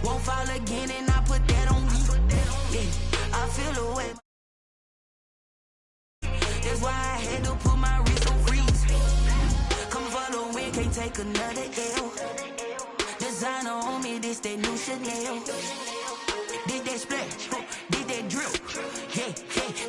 Won't fall again, and I put that on me. Yeah, I feel away. That's why I had to put my wrist on freeze. Coming for the win, can't take another L. Designer on me, this that new Chanel. Did that splash, did that drill. Yeah,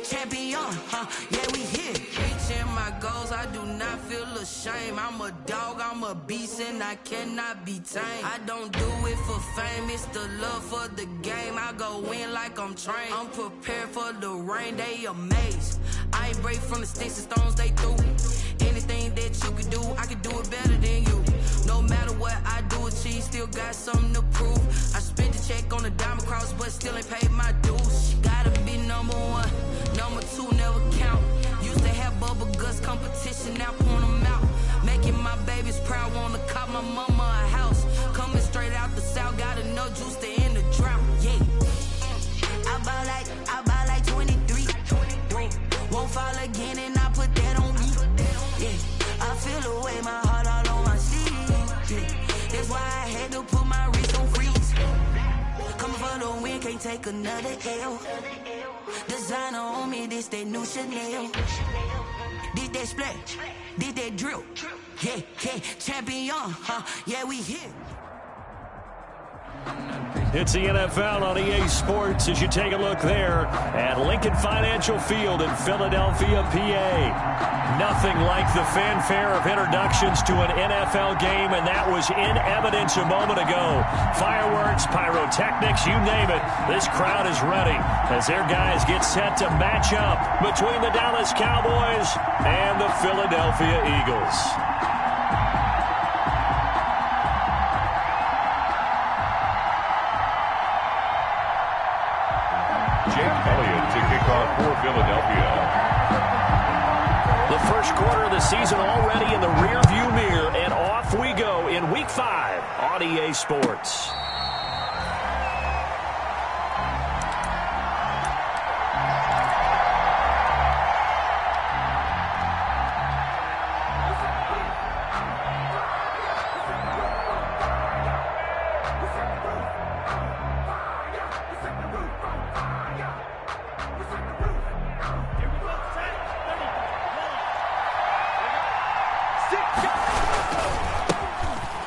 champion, yeah, we here. Reaching my goals, I do not feel ashamed. I'm a dog, I'm a beast, and I cannot be tamed. I don't do it for fame, it's the love for the game. I go in like I'm trained. I'm prepared for the rain, they amazed. I ain't break from the sticks and stones they threw. Anything that you can do, I can do it better than you. No matter what I do, achieve, still got something to prove. I spent the check on the diamond cross, but still ain't paid my dues. Gotta be number one, number two never count. Used to have bubble guts competition, now point them out. Making my babies proud, wanna cop my mama a house. Coming straight out the south, got enough juice to end the drought. Yeah, I buy like 23. Won't fall again, and I put that on me. Yeah, I feel away, my heart all on my sleeve. Yeah, that's why I had to put my wrist on freeze. Coming for the win, can't take another L. Designer on me, this that new Chanel. Did that splash, did that drill. Yeah, champion, yeah, we here. It's the NFL on EA Sports as you take a look there at Lincoln Financial Field in Philadelphia, PA. Nothing like the fanfare of introductions to an NFL game, and that was in evidence a moment ago. Fireworks, pyrotechnics, you name it. This crowd is ready as their guys get set to match up between the Dallas Cowboys and the Philadelphia Eagles. For Philadelphia. The first quarter of the season already in the rearview mirror, and off we go in Week 5 on EA Sports.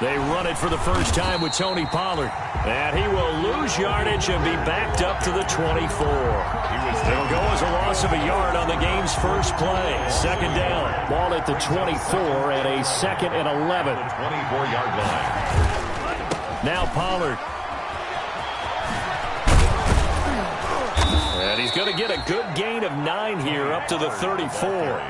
They run it for the first time with Tony Pollard. And he will lose yardage and be backed up to the 24. It'll go as a loss of a yard on the game's first play. Second down. Ball at the 24 and a 2nd and 11. 24-yard line. Now Pollard. And he's going to get a good gain of 9 here up to the 34.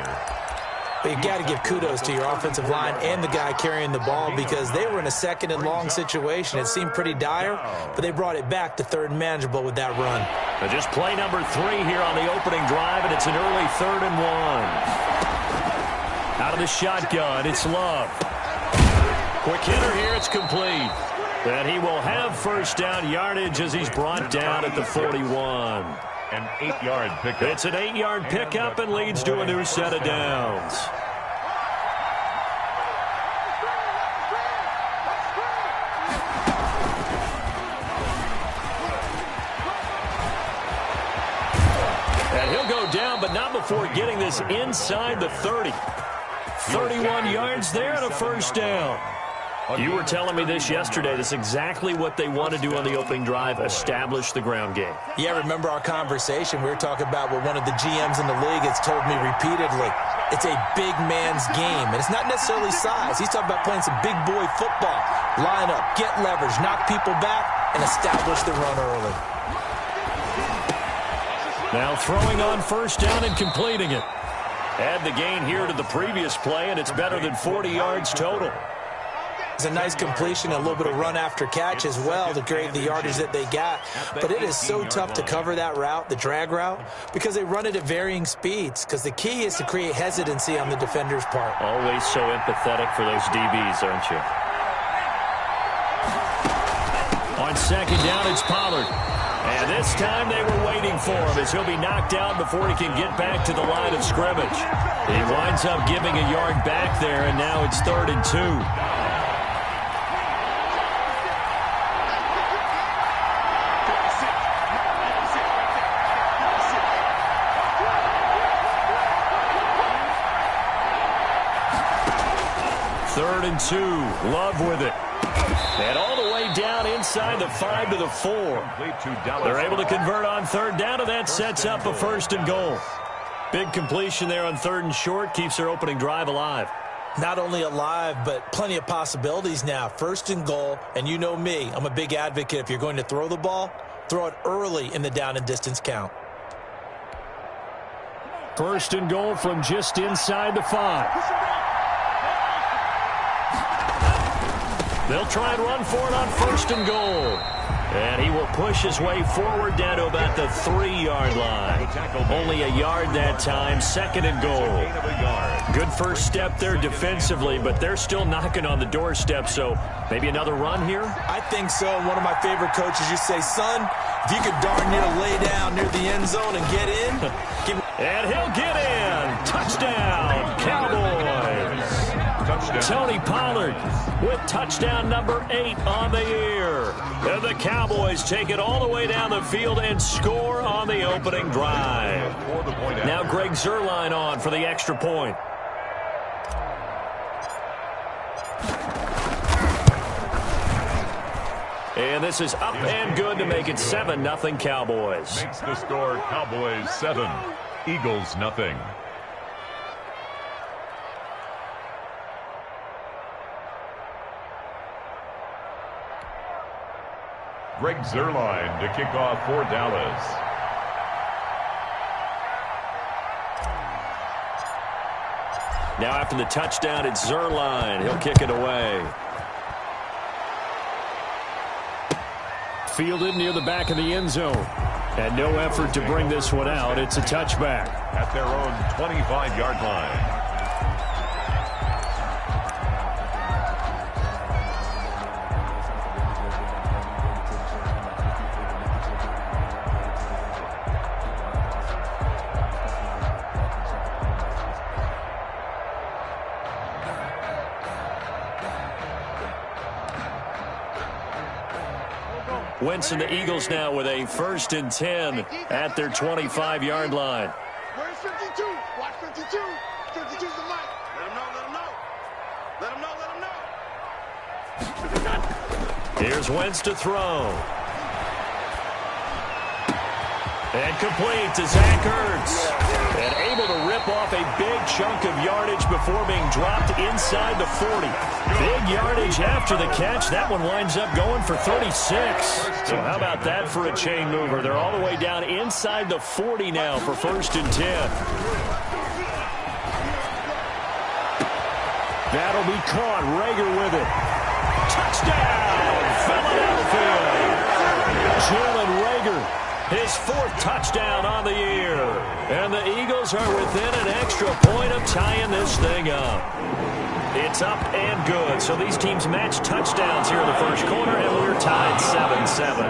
But you got to give kudos to your offensive line and the guy carrying the ball because they were in a 2nd and long situation. It seemed pretty dire, but they brought it back to 3rd and manageable with that run. So just play number 3 here on the opening drive, and it's an early 3rd and 1. Out of the shotgun, it's Love. Quick hitter here, it's complete. And he will have first down yardage as he's brought down at the 41. An 8-yard pickup. It's an 8-yard pickup and leads to a new set of downs. And he'll go down, but not before getting this inside the 30. 31 yards there and a first down. You were telling me this yesterday. That's exactly what they want to do on the opening drive, establish the ground game. Yeah, remember our conversation? We were talking about what one of the GMs in the league has told me repeatedly. It's a big man's game, and it's not necessarily size. He's talking about playing some big boy football. Line up, get leverage, knock people back, and establish the run early. Now throwing on first down and completing it. Add the gain here to the previous play, and it's better than 40 yards total. It's a nice completion, a little bit of run after catch as well to create the yardage that they got. But it is so tough to cover that route, the drag route, because they run it at varying speeds. Because the key is to create hesitancy on the defender's part. Always so empathetic for those DBs, aren't you? On second down, it's Pollard. And this time they were waiting for him as he'll be knocked down before he can get back to the line of scrimmage. He winds up giving a yard back there, and now it's 3rd and 2. 3rd and 2. Love with it. And all the way down inside the 5 to the 4. They're able to convert on 3rd down, and that sets up a 1st and goal. Big completion there on 3rd and short. Keeps their opening drive alive. Not only alive, but plenty of possibilities now. 1st and goal, and you know me. I'm a big advocate. If you're going to throw the ball, throw it early in the down and distance count. 1st and goal from just inside the 5. They'll try and run for it on 1st and goal. And he will push his way forward down to about the 3-yard line. Only a yard that time. 2nd and goal. Good first step there defensively, but they're still knocking on the doorstep, so maybe another run here? I think so. One of my favorite coaches, you say, son, if you could darn near lay down near the end zone and get in. And he'll get in. Touchdown, Cowboys. Touchdown. Tony Pollard with touchdown number 8 on the year. And the Cowboys take it all the way down the field and score on the opening drive. Now Greg Zuerlein on for the extra point. And this is up and good to make it 7-0 Cowboys. Makes the score Cowboys 7, Eagles nothing. Greg Zuerlein to kick off for Dallas. Now after the touchdown, it's Zuerlein. He'll kick it away. Fielded near the back of the end zone. And no effort to bring this one out. It's a touchback. At their own 25-yard line. Wentz and the Eagles now with a 1st and 10 at their 25-yard line. Where's 52? Watch 52. 52's the mic. Let him know, let him know. Let him know, let him know. Here's Wentz to throw. And complete to Zach Ertz. And able to rip off a big chunk of yardage before being dropped inside the 40. Big yardage after the catch. That one winds up going for 36. So how about that for a chain mover? They're all the way down inside the 40 now for 1st and 10. That'll be caught. Rager with it. Touchdown, Philadelphia. Jalen Rager. His 4th touchdown on the year. And the Eagles are within an extra point of tying this thing up. It's up and good. So these teams match touchdowns here in the first quarter, and we're tied 7-7.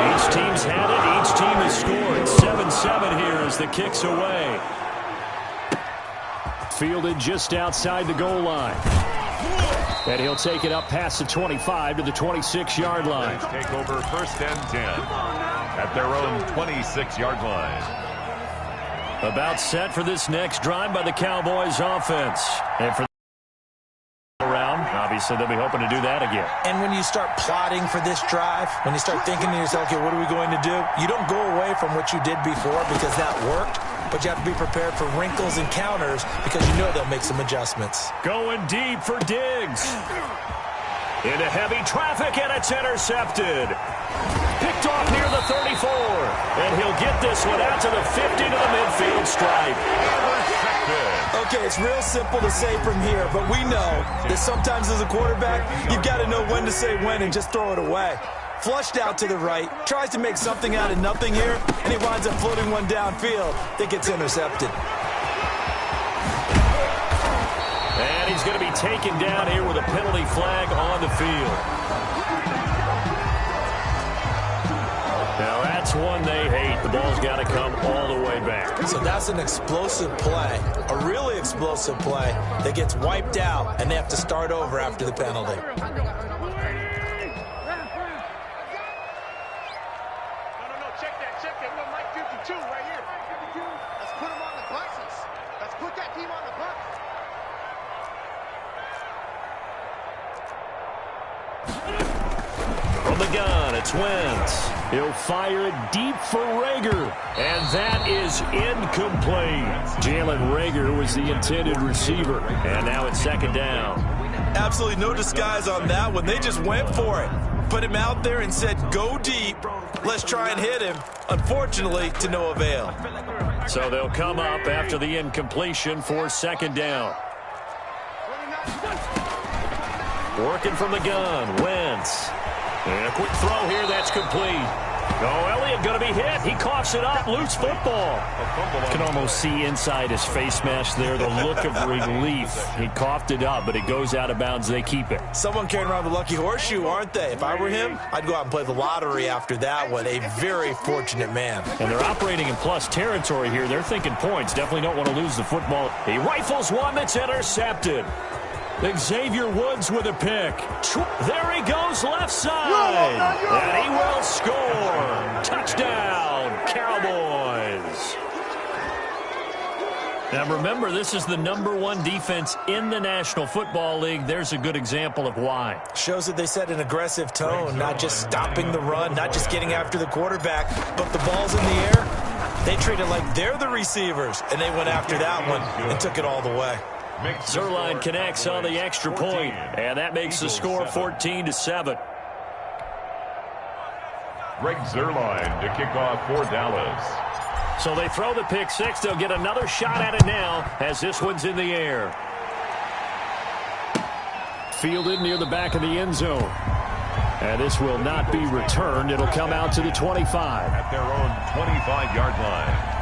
Each team's had it. Each team has scored. 7-7 here as the kick's away. Fielded just outside the goal line. And he'll take it up past the 25 to the 26-yard line. Take over 1st and 10 at their own 26-yard line. About set for this next drive by the Cowboys offense. And for around, obviously they'll be hoping to do that again. And when you start plotting for this drive, when you start thinking to yourself, okay, what are we going to do? You don't go away from what you did before because that worked. But you have to be prepared for wrinkles and counters because you know they'll make some adjustments. Going deep for Diggs. Into heavy traffic, and it's intercepted. Picked off near the 34. And he'll get this one out to the 50 to the midfield stripe. Okay, it's real simple to say from here, but we know that sometimes as a quarterback, you've got to know when to say when and just throw it away. Flushed out to the right, tries to make something out of nothing here, and he winds up floating one downfield that gets intercepted. And he's going to be taken down here with a penalty flag on the field. Now that's one they hate. The ball's got to come all the way back. So that's an explosive play, a really explosive play that gets wiped out, and they have to start over after the penalty. From the gun, it's Wentz. He'll fire it deep for Rager, and that is incomplete. Jalen Rager was the intended receiver, and now it's second down. Absolutely no disguise on that one. They just went for it. Put him out there and said, go deep. Let's try and hit him. Unfortunately, to no avail. So they'll come up after the incompletion for second down. Working from the gun, Wentz. And a quick throw here, that's complete. Oh, Elliott going to be hit. He coughs it up, loose football. You can almost see inside his face mask there the look of relief. He coughed it up, but it goes out of bounds. They keep it. Someone carrying around the lucky horseshoe, aren't they? If I were him, I'd go out and play the lottery after that one. A very fortunate man. And they're operating in plus territory here. They're thinking points. Definitely don't want to lose the football. He rifles one that's intercepted. Xavier Woods with a pick. There he goes left side. And he will score. Touchdown, Cowboys. Now remember, this is the #1 defense in the National Football League. There's a good example of why. Shows that they set an aggressive tone, not just stopping the run, not just getting after the quarterback, but the ball's in the air. They treat it like they're the receivers, and they went after that one and took it all the way. Zerline connects on the extra point, and that makes the score 14-7. Greg Zerline to kick off for Dallas. So they throw the pick six. They'll get another shot at it now as this one's in the air. Fielded near the back of the end zone. And this will not be returned. It'll come out to the 25. At their own 25-yard line.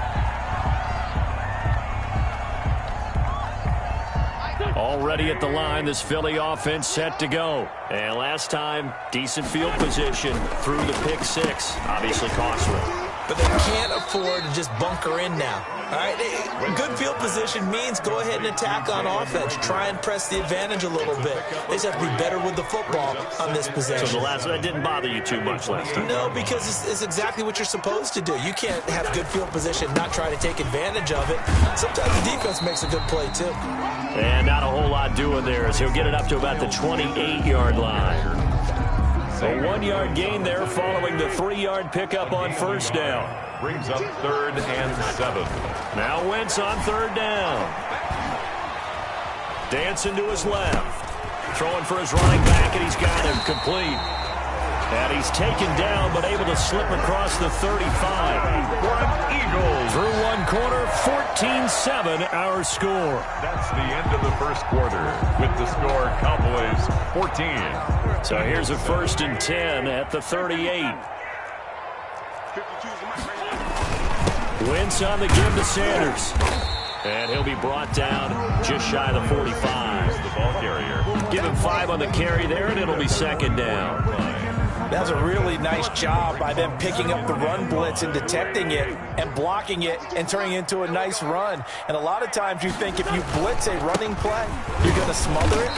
Already at the line, this Philly offense set to go. And last time, decent field position through the pick six. Obviously costly. But they can't afford to just bunker in now. All right, good field position means go ahead and attack on offense. Try and press the advantage a little bit. They just have to be better with the football on this possession. So that didn't bother you too much last time? No, because it's exactly what you're supposed to do. You can't have good field position, not try to take advantage of it. Sometimes the defense makes a good play, too. And not a whole lot doing there as he'll get it up to about the 28-yard line. A 1-yard gain there following the 3-yard pickup on first down. Brings up 3rd and 7. Now Wentz on 3rd down. Dancing to his left. Throwing for his running back, and he's got him complete. And he's taken down, but able to slip across the 35. Eagles. Through one quarter, 14-7 our score. That's the end of the first quarter with the score Cowboys 14. So here's a 1st and 10 at the 38. Wentz on the give to Sanders. And he'll be brought down just shy of the 45. The ball carrier. Give him 5 on the carry there, and it'll be second down. That's a really nice job by them picking up the run blitz and detecting it and blocking it and turning it into a nice run. And a lot of times you think if you blitz a running play, you're going to smother it.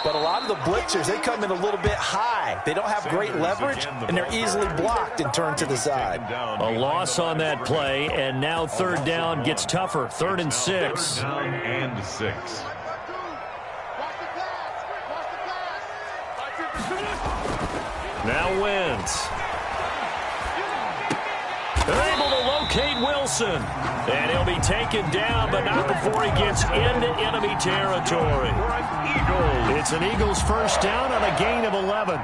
But a lot of the blitzers, they come in a little bit high. They don't have great leverage, and they're easily blocked and turned to the side. A loss on that play, and now 3rd down gets tougher. 3rd and 6. Down and 6. Now Wentz. They're able to locate Wilson. And he'll be taken down, but not before he gets into enemy territory. It's an Eagles first down on a gain of 11.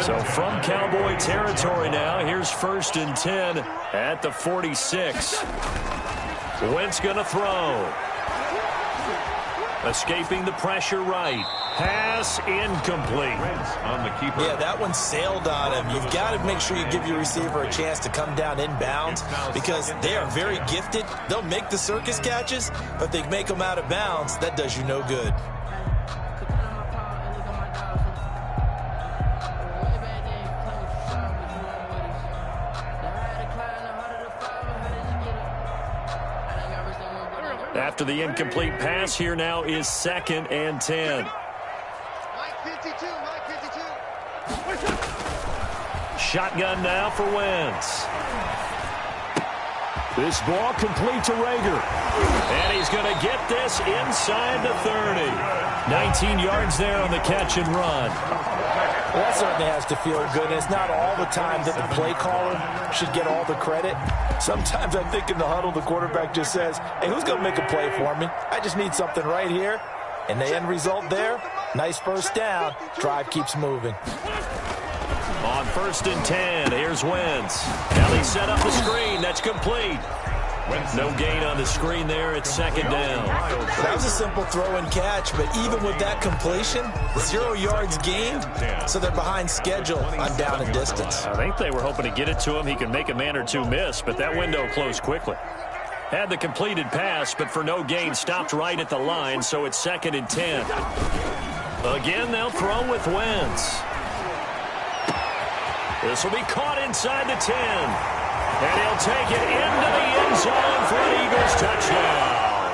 So from Cowboy territory now, here's 1st and 10 at the 46. Wentz going to throw. Escaping the pressure right. Pass incomplete. On the keeper. Yeah, that one sailed on him. You've got to make sure you give your receiver a chance to come down inbounds because they are very gifted. They'll make the circus catches, but if they make them out of bounds, that does you no good. After the incomplete pass, here now is 2nd and 10. Shotgun now for Wentz. This ball complete to Rager. And he's going to get this inside the 30. 19 yards there on the catch and run. Well, that's certainly has to feel good, and it's not all the time that the play caller should get all the credit. Sometimes I think in the huddle, the quarterback just says, hey, who's going to make a play for me? I just need something right here. And the end result there, nice first down. Drive keeps moving. On 1st and 10, here's Wentz. Now they set up the screen. That's complete. No gain on the screen there. It's 2nd down. That was a simple throw and catch, but even with that completion, 0 yards gained, so they're behind schedule on down and distance. I think they were hoping to get it to him. He can make a man or two miss, but that window closed quickly. Had the completed pass, but for no gain, stopped right at the line, so it's 2nd and 10. Again, they'll throw with Wentz. This will be caught inside the 10. And he'll take it into the end zone for an Eagles touchdown.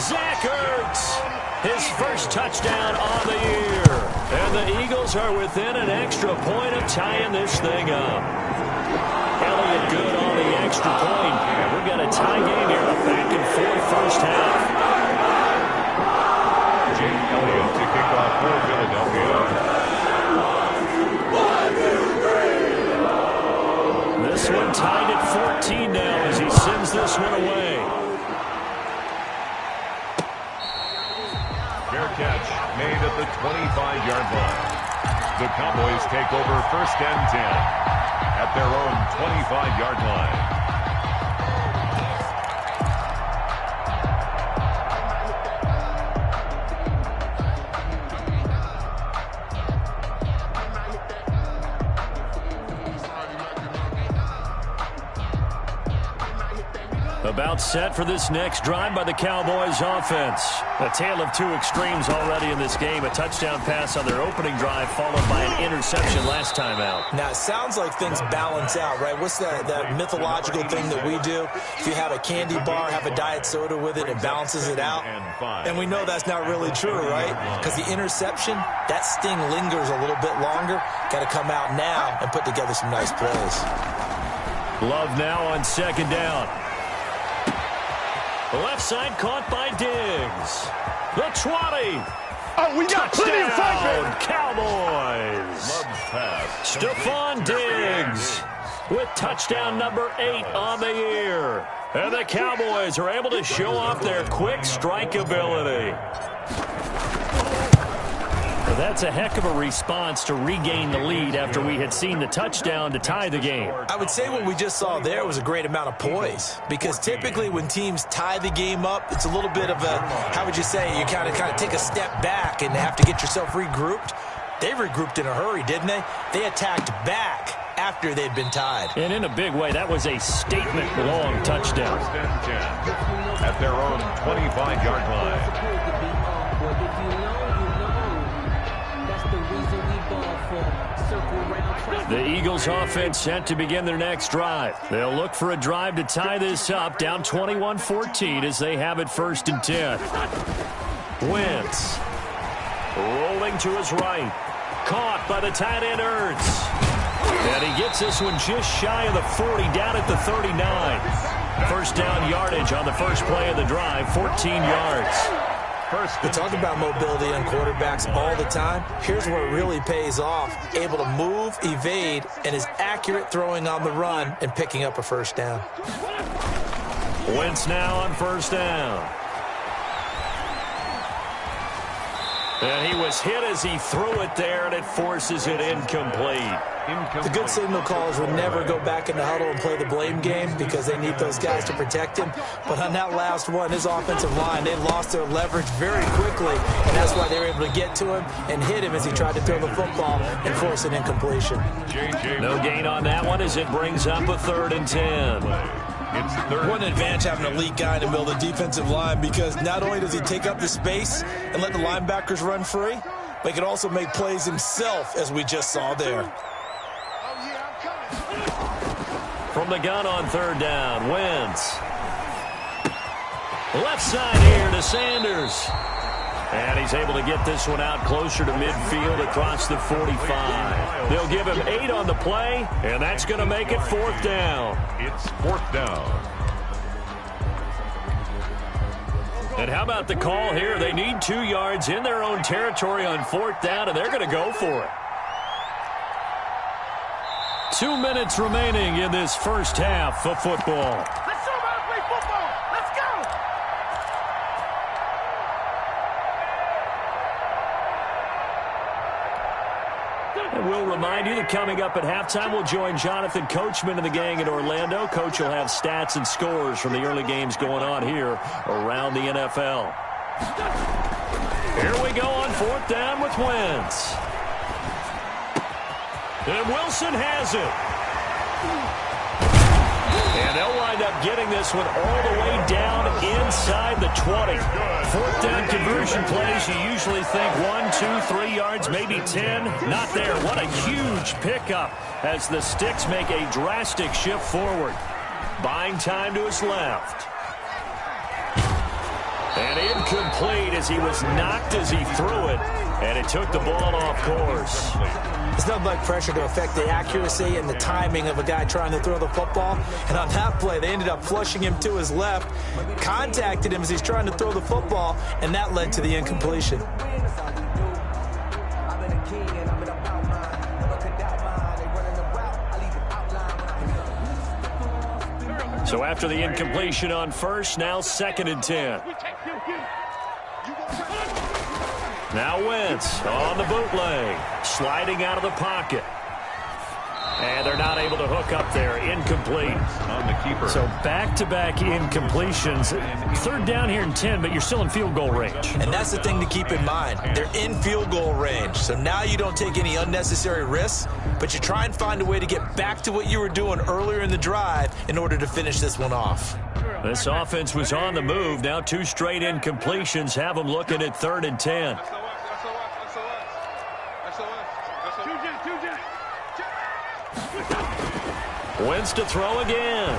Zach Ertz, his first touchdown on the year. And the Eagles are within an extra point of tying this thing up. Elliott good on the extra point. And we've got a tie game here, a back-and-forth first half. Jake Elliott to kick off for Philadelphia. This one tied at 14 now as he sends this one away. Fair catch made at the 25-yard line. The Cowboys take over 1st and 10 at their own 25-yard line. About set for this next drive by the Cowboys offense. A tale of two extremes already in this game. A touchdown pass on their opening drive followed by an interception last time out. Now, it sounds like things balance out, right? What's that mythological thing that we do? If you have a candy bar, have a diet soda with it, it balances it out. And we know that's not really true, right? Because the interception, that sting lingers a little bit longer. Got to come out now and put together some nice plays. Love now on 2nd down. Left side caught by Diggs. The 20. Oh, we got plenty of fight, man. Cowboys. Stephon Diggs with touchdown number 8 on the year. And the Cowboys are able to show off their quick strike ability. That's a heck of a response to regain the lead after we had seen the touchdown to tie the game. I would say what we just saw there was a great amount of poise, because typically when teams tie the game up, it's a little bit of a, how would you say, you kind of take a step back and have to get yourself regrouped. They regrouped in a hurry, didn't they? They attacked back after they'd been tied. And in a big way, that was a statement-long touchdown. 1st and 10 at their own 25-yard line. The Eagles offense set to begin their next drive. They'll look for a drive to tie this up, down 21-14 as they have it 1st and 10. Wentz rolling to his right. Caught by the tight end Ertz. And he gets this one just shy of the 40, down at the 39. 1st down yardage on the first play of the drive, 14 yards. We talk about mobility on quarterbacks all the time. Here's where it really pays off. Able to move, evade, and is accurate throwing on the run and picking up a 1st down. Wentz now on 1st down. And he was hit as he threw it there, and it forces it incomplete. The good signal callers would never go back in the huddle and play the blame game because they need those guys to protect him. But on that last one, his offensive line, they lost their leverage very quickly, and that's why they were able to get to him and hit him as he tried to throw the football and force an incompletion. No gain on that one as it brings up a 3rd and 10. What an advantage having an elite guy in the middle of the defensive line, because not only does he take up the space and let the linebackers run free, but he can also make plays himself, as we just saw there. From the gun on 3rd down, Wentz. Left side here to Sanders. And he's able to get this one out closer to midfield across the 45. They'll give him 8 on the play, and that's going to make it 4th down. It's 4th down. And how about the call here? They need 2 yards in their own territory on 4th down, and they're going to go for it. 2 minutes remaining in this first half of football. Let's show them how to play football. Let's go. And we'll remind you that coming up at halftime, we'll join Jonathan Coachman and the gang in Orlando. Coach will have stats and scores from the early games going on here around the NFL. Here we go on 4th down with Wentz. And Wilson has it. And they'll wind up getting this one all the way down inside the 20. 4th down conversion plays, you usually think 1, 2, 3 yards, maybe 10. Not there. What a huge pickup as the Sticks make a drastic shift forward. Buying time to his left. And incomplete as he was knocked as he threw it. And it took the ball off course. It's nothing like pressure to affect the accuracy and the timing of a guy trying to throw the football. And on that play, they ended up flushing him to his left, contacted him as he's trying to throw the football, and that led to the incompletion. So after the incompletion on first, now 2nd and 10. Now Wentz on the bootleg, sliding out of the pocket. And they're not able to hook up there. Incomplete. On the keeper. So back-to-back incompletions. 3rd down here and 10, but you're still in field goal range. And that's the thing to keep in mind. They're in field goal range. So now you don't take any unnecessary risks, but you try and find a way to get back to what you were doing earlier in the drive in order to finish this one off. This offense was on the move. Now 2 straight incompletions have them looking at 3rd and 10. Wentz to throw again.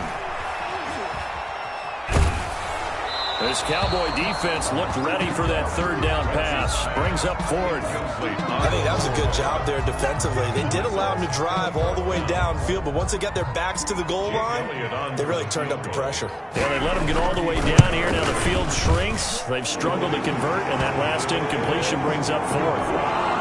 This Cowboy defense looked ready for that 3rd down pass. Brings up 4th. I think that was a good job there defensively. They did allow him to drive all the way downfield, but once they got their backs to the goal line, they really turned up the pressure. Yeah, they let him get all the way down here. Now the field shrinks. They've struggled to convert, and that last incompletion brings up 4th.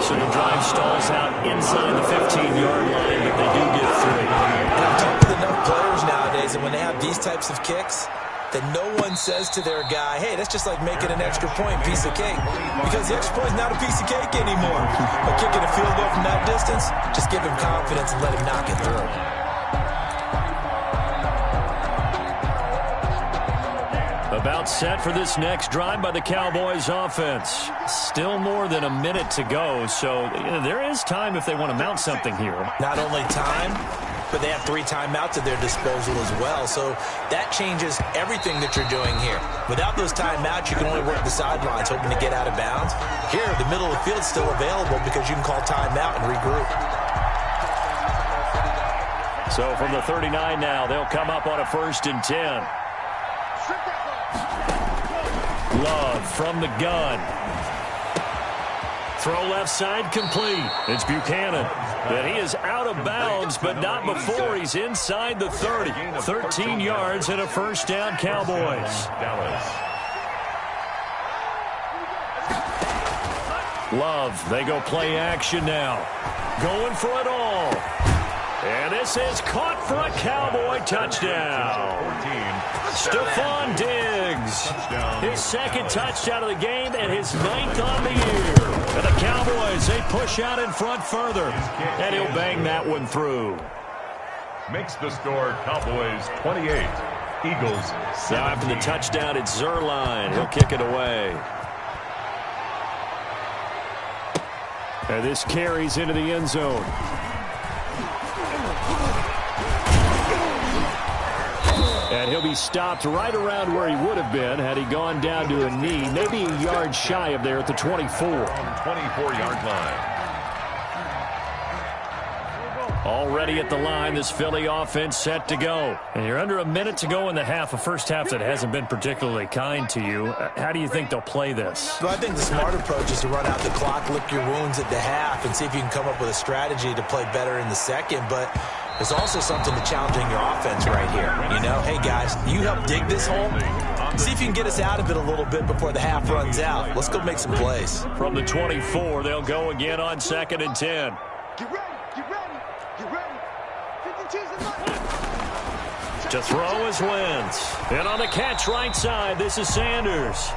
So the drive stalls out inside the 15-yard line, but they do get 3. And I've talked with enough players nowadays, and when they have these types of kicks, that no one says to their guy, hey, that's just like making an extra point, piece of cake. Because the extra point is not a piece of cake anymore. But kicking a field goal from that distance, just give him confidence and let him knock it through. About set for this next drive by the Cowboys offense. Still more than a minute to go, so there is time if they want to mount something here. Not only time, but they have 3 timeouts at their disposal as well. So that changes everything that you're doing here. Without those timeouts, you can only work the sidelines, hoping to get out of bounds. Here, the middle of the field is still available because you can call timeout and regroup. So from the 39 now, they'll come up on a 1st and 10. Love from the gun. Throw left side complete. It's Buchanan. But he is out of bounds, but not before he's inside the 30. 13 yards and a 1st down, Cowboys. Love, they go play action now. Going for it all. And this is caught for a Cowboy touchdown. Stephon Diggs. His 2nd touchdown of the game and his 9th on the year. And the Cowboys, they push out in front further. And he'll bang that one through. Makes the score Cowboys 28, Eagles 17. Now after the touchdown, it's Zerline. He'll kick it away. And this carries into the end zone. And he'll be stopped right around where he would have been had he gone down to a knee, maybe a yard shy of there at the 24. 24-yard line. Already at the line, this Philly offense set to go. And you're under a minute to go in the half, a first half that hasn't been particularly kind to you. How do you think they'll play this? Well, I think the smart approach is to run out the clock, lick your wounds at the half, and see if you can come up with a strategy to play better in the second. But there's also something to challenging your offense right here. You know, hey, guys, you help dig this hole. See if you can get us out of it a little bit before the half runs out. Let's go make some plays. From the 24, they'll go again on 2nd and 10. Get ready, get ready. Get ready. 52's the money. To throw is Wentz. And on the catch right side, this is Sanders.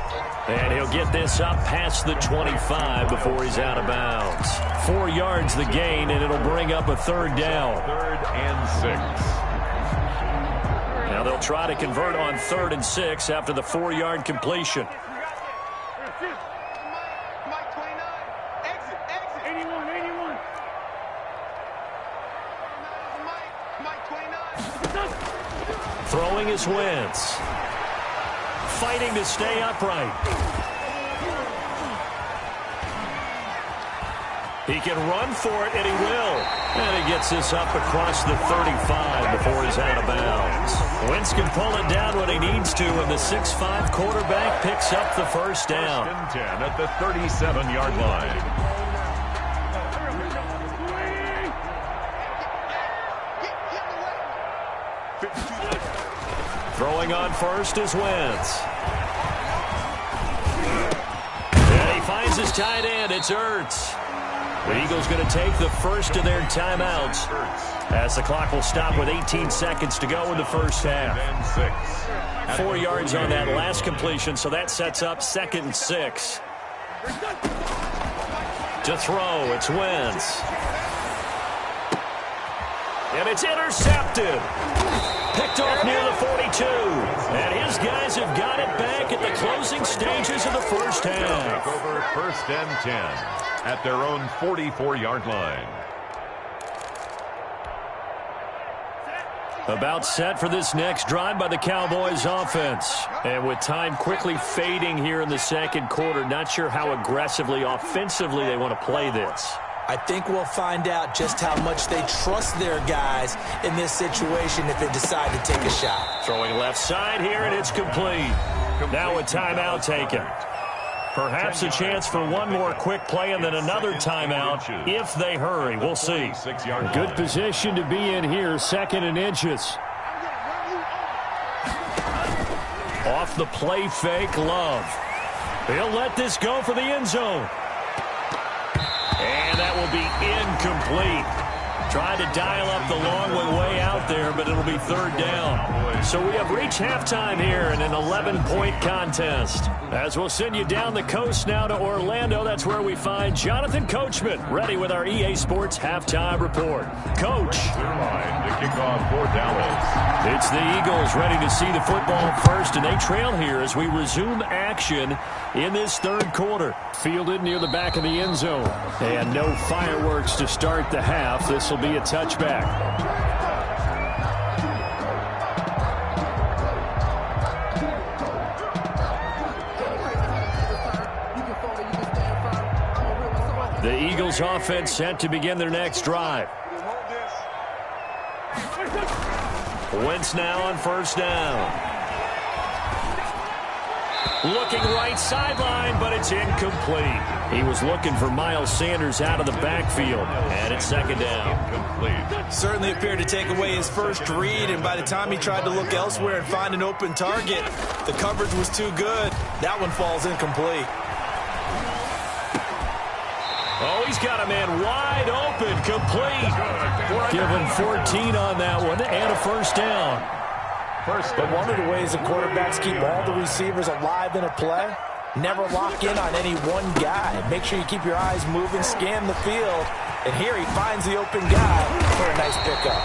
And he'll get this up past the 25 before he's out of bounds. 4 yards the gain, and it'll bring up a third down. 3rd and 6. Now they'll try to convert on 3rd and 6 after the 4-yard completion. Mike 29. Exit. 81. Mike 29. Throwing is Wentz. Fighting to stay upright. He can run for it, and he will. And he gets this up across the 35 before he's out of bounds. Wentz can pull it down when he needs to, and the 6'5" quarterback picks up the first down. 1st and 10 at the 37-yard line. Throwing on first is Wentz. And he finds his tight end. It's Ertz. The Eagles going to take the first of their timeouts as the clock will stop with 18 seconds to go in the first half. 4 yards on that last completion, so that sets up 2nd and 6. To throw, it's Wentz. And it's intercepted. Picked off near the 42. And his guys have got it back at the closing stages of the first half. Over 1st and 10 at their own 44-yard line. About set for this next drive by the Cowboys offense. And with time quickly fading here in the second quarter, not sure how aggressively, offensively they want to play this. I think we'll find out just how much they trust their guys in this situation if they decide to take a shot. Throwing left side here, and it's complete. Now a timeout taken. Perhaps a chance for one more quick play and then another timeout if they hurry. We'll see. Good position to be in here, 2nd and inches. Off the play fake, Love. He'll let this go for the end zone. And that will be incomplete. Tried to dial up the long one way out there, but it'll be 3rd down. So we have reached halftime here in an 11-point contest. As we'll send you down the coast now to Orlando, that's where we find Jonathan Coachman, ready with our EA Sports Halftime Report. Coach. To kick off for Dallas. It's the Eagles ready to see the football first, and they trail here as we resume action in this 3rd quarter. Fielded near the back of the end zone. And no fireworks to start the half. This will be a touchback. The Eagles offense set to begin their next drive. Wentz now on 1st down. Looking right sideline, but it's incomplete. He was looking for Miles Sanders out of the backfield, and it's 2nd down. Incomplete. Certainly appeared to take away his first read, and by the time he tried to look elsewhere and find an open target, the coverage was too good. That one falls incomplete. Oh, he's got a man wide open, complete. Given 14 on that one, and a 1st down. But one of the ways that quarterbacks keep all the receivers alive in a play, never lock in on any one guy. Make sure you keep your eyes moving, scan the field, and here he finds the open guy for a nice pickup.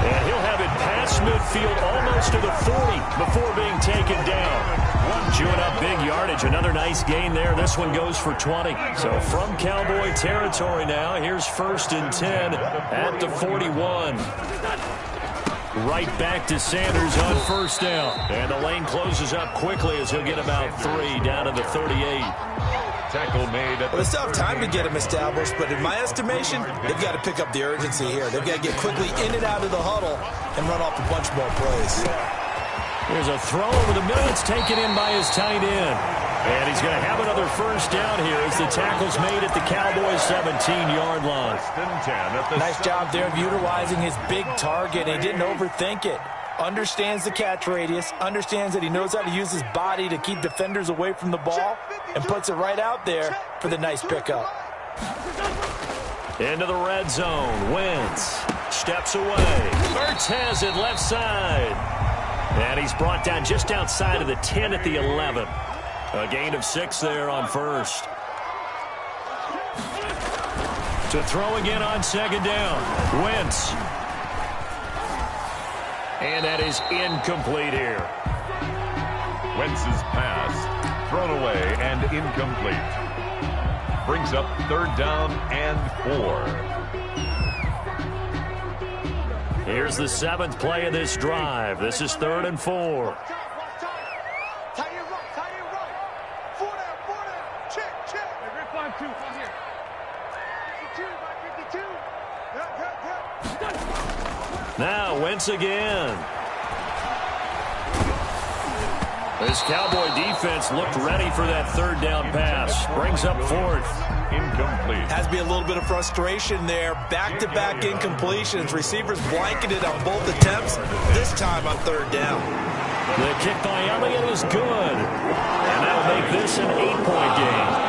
And he'll have it past midfield almost to the 40 before being taken down. Chewing up big yardage, another nice gain there. This one goes for 20. So from Cowboy territory now, here's 1st and 10 at the 41. Right back to Sanders on 1st down. And the lane closes up quickly as he'll get about 3 down to the 38. Tackle made at Well, they still have time to get him established, but in my estimation, they've got to pick up the urgency here. They've got to get quickly in and out of the huddle and run off a bunch more plays. Here's a throw over the middle. It's taken in by his tight end. And he's going to have another 1st down here as the tackle's made at the Cowboys' 17-yard line. Nice job there of utilizing his big target. He didn't overthink it. Understands the catch radius, understands that he knows how to use his body to keep defenders away from the ball, and puts it right out there for the nice pickup. Into the red zone. Wentz steps away. Ertz has it left side. And he's brought down just outside of the 10 at the 11. A gain of 6 there on first. To throw again on second down. Wentz. And that is incomplete here. Wentz's pass thrown away and incomplete. Brings up 3rd down and 4. Here's the 7th play of this drive. This is 3rd and 4. Tight end right. 4 down. Check. Great 5-2. Come here. 52. Now Wentz again. This Cowboy defense looked ready for that 3rd down pass. Brings up 4th. Incomplete. Has to be a little bit of frustration there. Back-to-back incompletions. Receivers blanketed on both attempts, this time on 3rd down. The kick by Elliott is good. And that'll make this an 8-point game.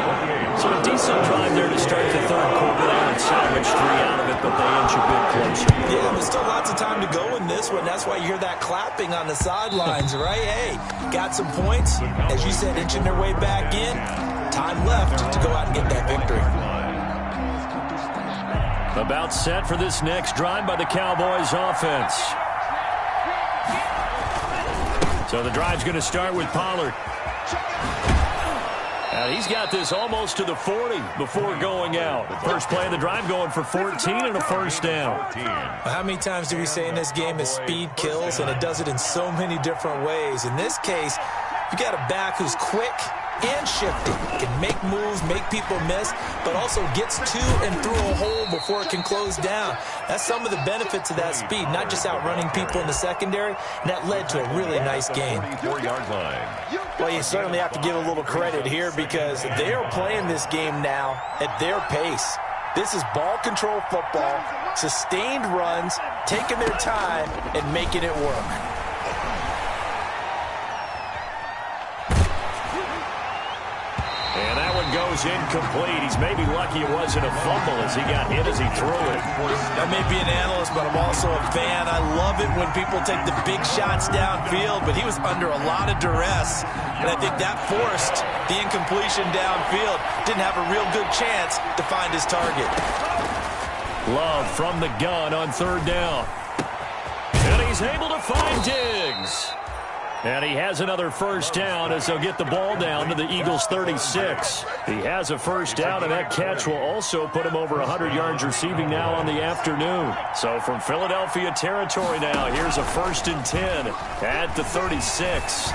So a decent drive there to start the 3rd quarter there and salvage 3 out of it, but they inch a bit closer. Yeah, there's still lots of time to go in this one. That's why you hear that clapping on the sidelines, right? Hey, got some points. As you said, inching their way back in. Time left to go out and get that victory. About set for this next drive by the Cowboys offense. So the drive's going to start with Pollard. And he's got this almost to the 40 before going out. First play of the drive going for 14 and a 1st down. How many times do we say in this game that speed kills, and it does it in so many different ways? In this case, you got a back who's quick and shifty, can make moves, make people miss, but also gets to and through a hole before it can close down. That's some of the benefits of that speed, not just outrunning people in the secondary, and that led to a really nice game. 4-yard line. Well, you certainly have to give a little credit here because they are playing this game now at their pace. This is ball control football, sustained runs, taking their time, and making it work. And that one goes incomplete. He's maybe lucky it wasn't a fumble as he got hit as he threw it. I may be an analyst, but I'm also a fan. I love it when people take the big shots downfield, but he was under a lot of duress, and I think that forced the incompletion downfield. Didn't have a real good chance to find his target. Love from the gun on 3rd down. And he's able to find Diggs. And he has another 1st down as they'll get the ball down to the Eagles' 36. He has a 1st down, and that catch will also put him over 100 yards receiving now on the afternoon. So from Philadelphia territory now, here's a 1st and 10 at the 36.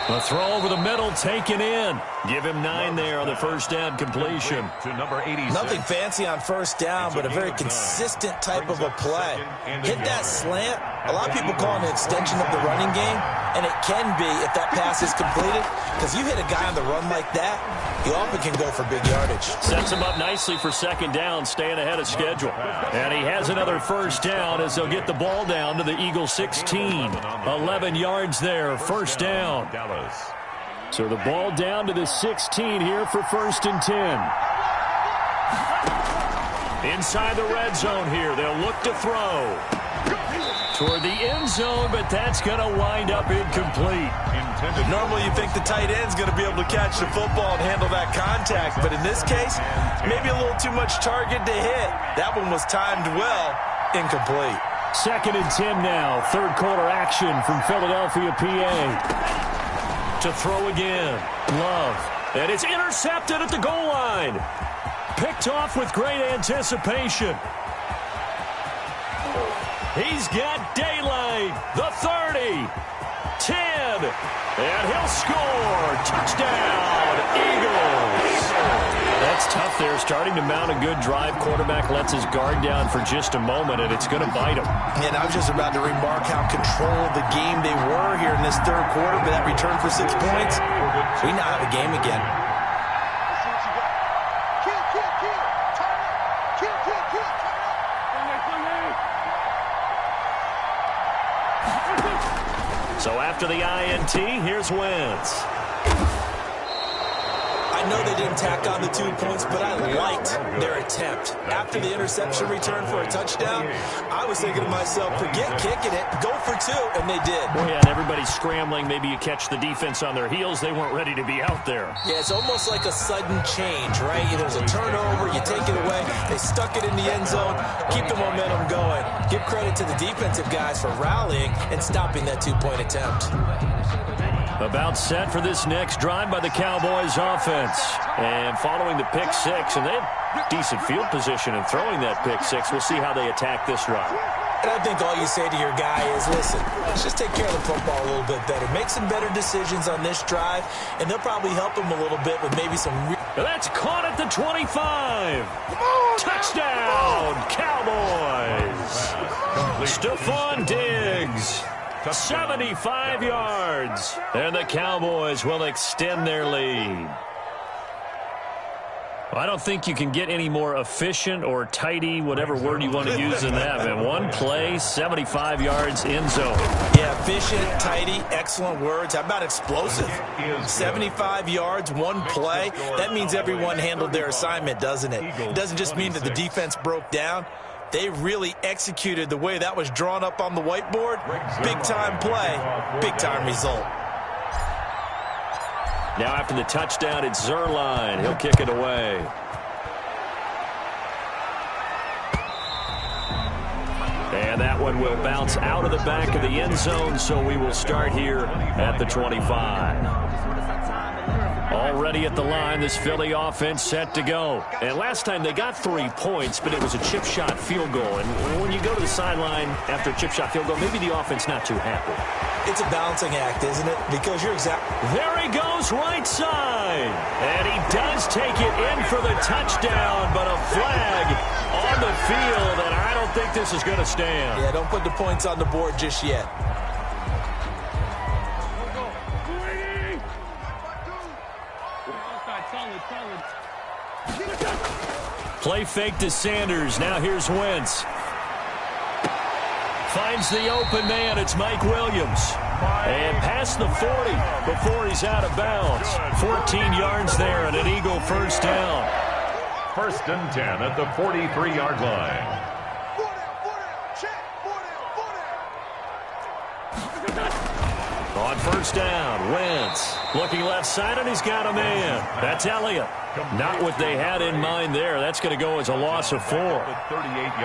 A throw over the middle taken in. Give him 9 there on the 1st down completion. To number 86. Nothing fancy on 1st down, but a very consistent type of a play. Hit that slant. A lot of people call it an extension of the running game, and it can be if that pass is completed, because you hit a guy on the run like that, he often can go for big yardage. Sets him up nicely for 2nd down, staying ahead of schedule. And he has another 1st down as they'll get the ball down to the Eagles' 16. 11 yards there, 1st down. So the ball down to the 16 here for 1st and 10. Inside the red zone here, they'll look to throw toward the end zone, but that's going to wind up incomplete. Normally you think the tight end's going to be able to catch the football and handle that contact, but in this case, maybe a little too much target to hit. That one was timed well, incomplete. 2nd and 10 now, 3rd quarter action from Philadelphia, PA. To throw again, Love. And it's intercepted at the goal line. Picked off with great anticipation. He's got daylight. The 30. 10. And he'll score. Touchdown, Eagles. That's tough there. Starting to mount a good drive. Quarterback lets his guard down for just a moment, and it's going to bite him. And I was just about to remark how controlled the game they were here in this 3rd quarter, but that return for 6 points, we now have a game again. So after the INT, here's Wentz. I know they didn't tack on the 2 points, but I liked their attempt. After the interception return for a touchdown, I was thinking to myself, forget kicking it, go for 2, and they did. Well, yeah, and everybody's scrambling. Maybe you catch the defense on their heels. They weren't ready to be out there. Yeah, it's almost like a sudden change, right? There's a turnover, you take it away, they stuck it in the end zone, keep the momentum going. Give credit to the defensive guys for rallying and stopping that 2-point attempt. About set for this next drive by the Cowboys offense. And following the pick six, and they have decent field position in throwing that pick six. We'll see how they attack this drive. And I think all you say to your guy is, listen, let's just take care of the football a little bit better. Make some better decisions on this drive, and they'll probably help him a little bit with maybe some... That's caught at the 25. Touchdown, Cowboys. Stephon Diggs. 75 yards. And the Cowboys will extend their lead. I don't think you can get any more efficient or tidy, whatever word you want to use in that. Man, one play, 75 yards, end zone. Yeah, efficient, tidy, excellent words. How about explosive? 75 yards, one play. That means everyone handled their assignment, doesn't it? It doesn't just mean that the defense broke down. They really executed the way that was drawn up on the whiteboard. Big-time play, big-time result. Now after the touchdown, it's Zerline. He'll kick it away. And that one will bounce out of the back of the end zone, so we will start here at the 25. Already at the line, this Philly offense set to go. And last time they got 3 points, but it was a chip shot field goal. And when you go to the sideline after a chip shot field goal, maybe the offense not too happy. It's a balancing act, isn't it? Because you're exactly... There he goes, right side. And he does take it in for the touchdown, but a flag on the field, and I don't think this is going to stand. Yeah, don't put the points on the board just yet. Play fake to Sanders. Now here's Wentz. Finds the open man. It's Mike Williams. And past the 40 before he's out of bounds. 14 yards there and an Eagle first down. 1st and 10 at the 43-yard line. On first down, Wentz looking left side, and he's got a man. That's Elliott. Not what they had in mind there. That's going to go as a loss of 4.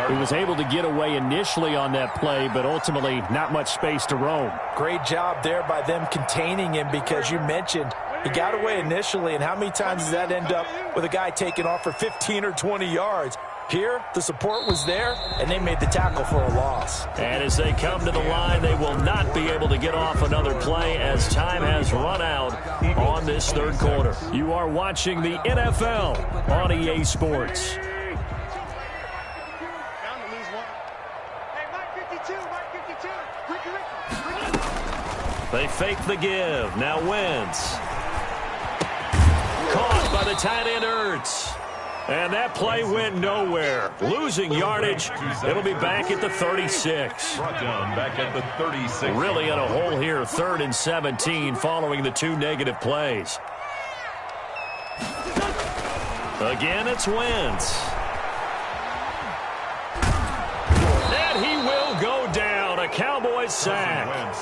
He was able to get away initially on that play, but ultimately not much space to roam. Great job there by them containing him, because you mentioned he got away initially, and how many times does that end up with a guy taking off for 15 or 20 yards? Here, the support was there, and they made the tackle for a loss. And as they come to the line, they will not be able to get off another play as time has run out on this third quarter. You are watching the NFL on EA Sports. They fake the give. Now Wentz. Caught by the tight end Ertz. And that play went nowhere. Losing yardage. It'll be back at the 36. Brought down back at the 36. Really in a hole here. 3rd and 17 following the 2 negative plays. Again, it's Wentz. And he will go down. A Cowboys sack.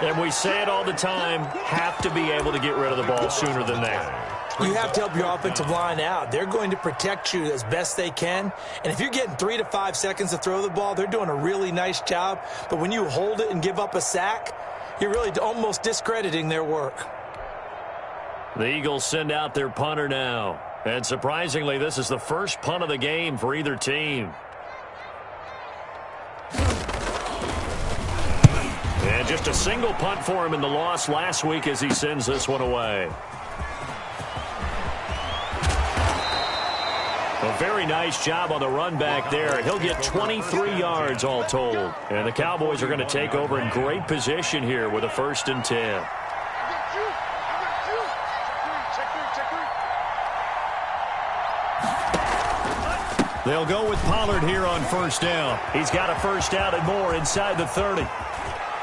And we say it all the time, have to be able to get rid of the ball sooner than that. You have to help your offensive line out. They're going to protect you as best they can. And if you're getting 3 to 5 seconds to throw the ball, they're doing a really nice job. But when you hold it and give up a sack, you're really almost discrediting their work. The Eagles send out their punter now. And surprisingly, this is the first punt of the game for either team. And just a single punt for him in the loss last week as he sends this one away. A very nice job on the run back there. He'll get 23 yards all told. And the Cowboys are going to take over in great position here with a 1st and 10. They'll go with Pollard here on first down. He's got a first down and more inside the 30.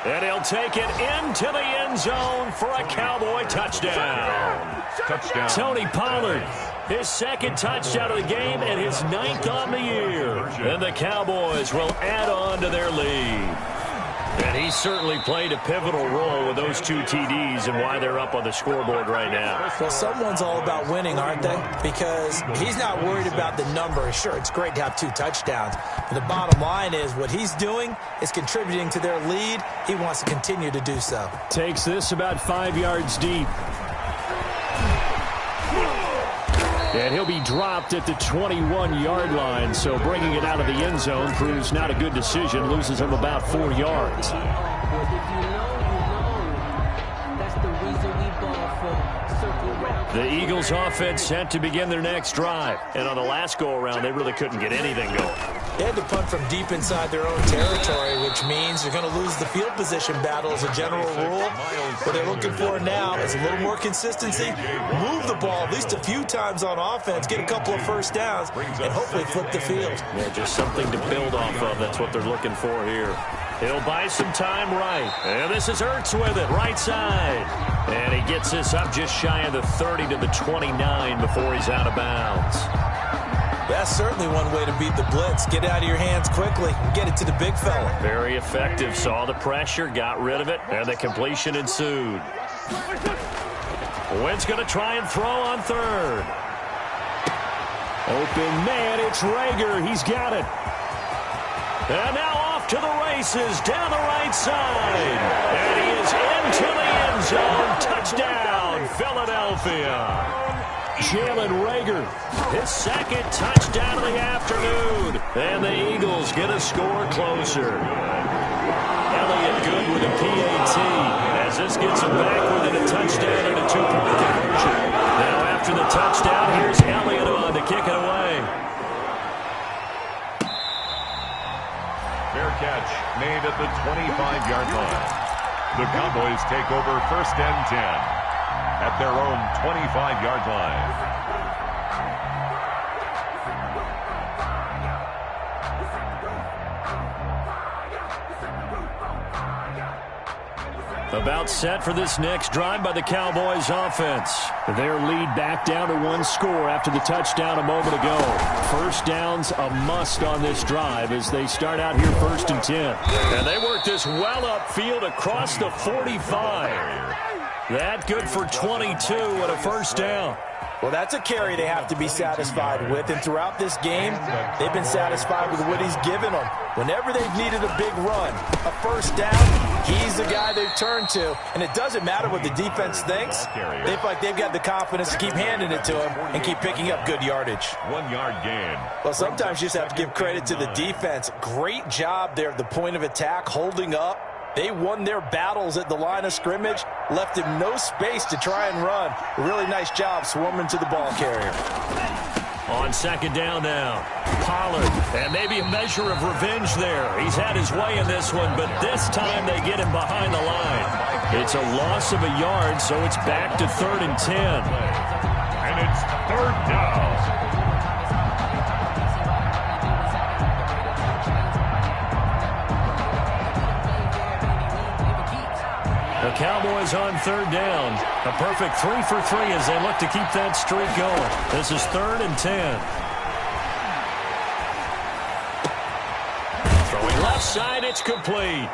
And he'll take it into the end zone for a Cowboy touchdown. Touchdown. Tony Pollard, his second touchdown of the game and his 9th on the year. And the Cowboys will add on to their lead. And he certainly played a pivotal role with those 2 TDs and why they're up on the scoreboard right now. Well, someone's all about winning, aren't they? Because he's not worried about the number. Sure, it's great to have 2 touchdowns. But the bottom line is what he's doing is contributing to their lead. He wants to continue to do so. Takes this about 5 yards deep. And he'll be dropped at the 21-yard line, so bringing it out of the end zone proves not a good decision, loses him about 4 yards. The Eagles offense set to begin their next drive. And on the last go-around, they really couldn't get anything going. They had to punt from deep inside their own territory, which means they're going to lose the field position battle as a general rule. What they're looking for now is a little more consistency, move the ball at least a few times on offense, get a couple of first downs, and hopefully flip the field. Yeah, just something to build off of. That's what they're looking for here. He'll buy some time right. And this is Ertz with it, right side. And he gets this up just shy of the 30 to the 29 before he's out of bounds. That's certainly one way to beat the blitz. Get it out of your hands quickly and get it to the big fella. Very effective. Saw the pressure, got rid of it, and the completion ensued. Wentz going to try and throw on third. Open man, it's Rager. He's got it. And now off to the races down the right side. And he is into the end zone. Touchdown, Philadelphia. Jalen Rager, his second touchdown of the afternoon. And the Eagles get a score closer. Elliott good with a PAT as this gets him back within a touchdown and a 2-point conversion. Now after the touchdown, here's Elliott on to kick it away. Fair catch made at the 25-yard line. The Cowboys take over 1st and 10 at their own 25-yard line. About set for this next drive by the Cowboys offense. Their lead back down to 1 score after the touchdown a moment ago. First down's a must on this drive as they start out here 1st and 10. And they work this well upfield across the 45. That good for 22 and a first down. Well, that's a carry they have to be satisfied with. And throughout this game, they've been satisfied with what he's given them. Whenever they've needed a big run, a first down, he's the guy they've turned to. And it doesn't matter what the defense thinks. They feel like they've got the confidence to keep handing it to him and keep picking up good yardage. 1-yard gain. Well, sometimes you just have to give credit to the defense. Great job there at the point of attack, holding up. They won their battles at the line of scrimmage, left him no space to try and run. A really nice job swarming to the ball carrier. On 2nd down now, Pollard, and maybe a measure of revenge there. He's had his way in this one, but this time they get him behind the line. It's a loss of a yard, so it's back to 3rd and 10. And it's 3rd down. The Cowboys on 3rd down. A perfect 3 for 3 as they look to keep that streak going. This is 3rd and 10. Throwing left side, it's complete.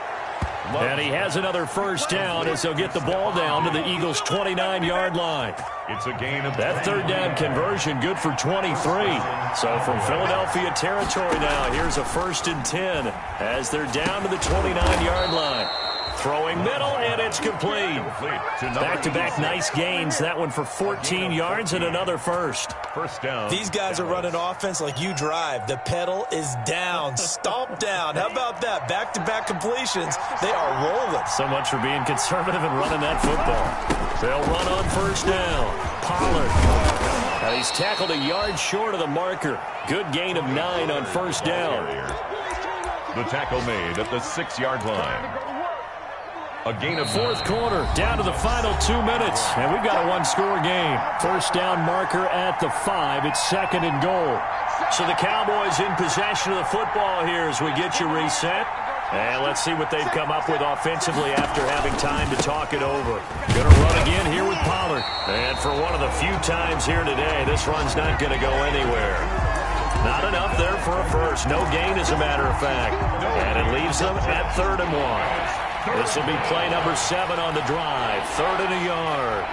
And he has another first down as they'll get the ball down to the Eagles' 29-yard line. It's a gain of that 3rd down conversion good for 23. So from Philadelphia territory now, here's a 1st and 10 as they're down to the 29-yard line. Throwing middle, and it's complete. Back-to-back nice gains. That one for 14 yards and another first. First down. These guys are running offense like you drive. The pedal is down, stomp down. How about that? Back-to-back completions. They are rolling. So much for being conservative and running that football. They'll run on 1st down. Pollard. Now he's tackled a yard short of the marker. Good gain of 9 on 1st down. The tackle made at the 6-yard line. A gain of 4th quarter, down to the final 2 minutes, and we've got a 1-score game. First down marker at the 5. It's 2nd and goal. So the Cowboys in possession of the football here as we get you reset. And let's see what they've come up with offensively after having time to talk it over. Going to run again here with Pollard. And for one of the few times here today, this run's not going to go anywhere. Not enough there for a first. No gain, as a matter of fact. And it leaves them at 3rd and 1. This will be play number 7 on the drive. 3rd and a yard.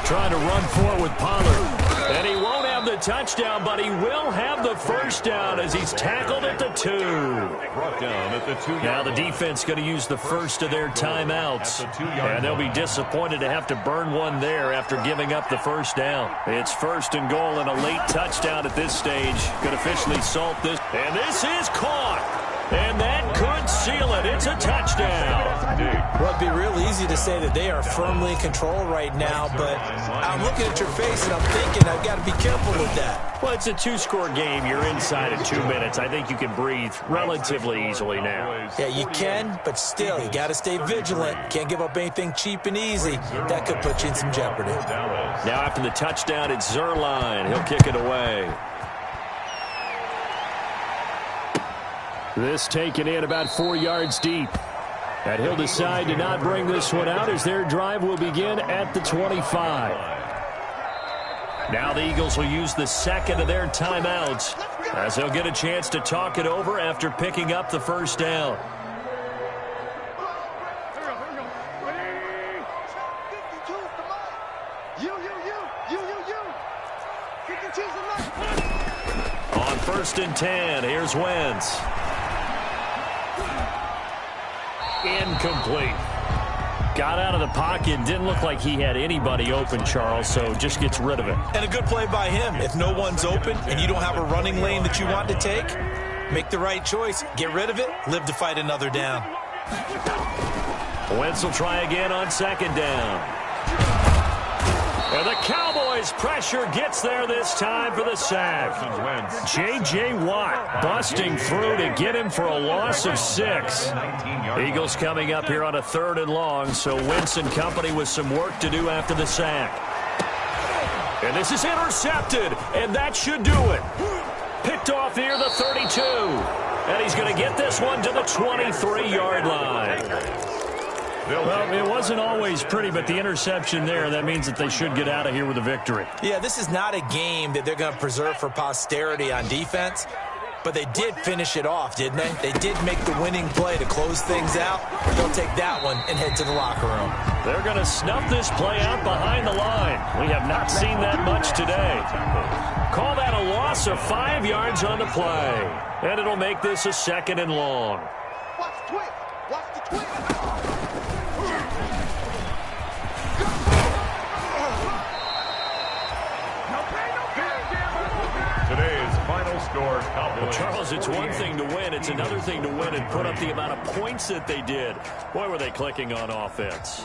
Trying to run for it with Pollard. And he won't have the touchdown, but he will have the first down as he's tackled at the 2. Brought down at the 2. Now the defense going to use the first of their timeouts. And they'll be disappointed to have to burn one there after giving up the first down. It's 1st and goal and a late touchdown at this stage. Could officially salt this. And this is caught. And that could seal it. It's a touchdown. Well, it'd be real easy to say that they are firmly in control right now, but I'm looking at your face and I'm thinking I've got to be careful with that. Well, it's a 2-score game. You're inside of 2 minutes. I think you can breathe relatively easily now. Yeah, you can, but still, you got to stay vigilant. Can't give up anything cheap and easy. That could put you in some jeopardy. Now after the touchdown, it's Zerline. He'll kick it away. This taken in about 4 yards deep. And he'll decide to not bring this one out as their drive will begin at the 25. Now the Eagles will use the second of their timeouts as they'll get a chance to talk it over after picking up the first down. On 1st and 10, here's Wentz. Incomplete. Got out of the pocket. Didn't look like he had anybody open, Charles, so just gets rid of it. And a good play by him. If no one's open and you don't have a running lane that you want to take, make the right choice. Get rid of it. Live to fight another down. Wentz will try again on 2nd down. And the Cowboys pressure gets there this time for the sack. J.J. Watt busting through to get him for a loss of 6. Eagles coming up here on a 3rd and long, so Wentz and company with some work to do after the sack. And this is intercepted, and that should do it. Picked off near the 32. And he's going to get this one to the 23-yard line. Well, it wasn't always pretty, but the interception there, that means that they should get out of here with a victory. Yeah, this is not a game that they're going to preserve for posterity on defense, but they did finish it off, didn't they? They did make the winning play to close things out. They'll take that one and head to the locker room. They're going to snuff this play out behind the line. We have not seen that much today. Call that a loss of 5 yards on the play, and it'll make this a 2nd and long. Watch the twist. Watch the twist. Today's final score, Cowboys. Charles, it's one thing to win. It's another thing to win and put up the amount of points that they did. Boy, were they clicking on offense.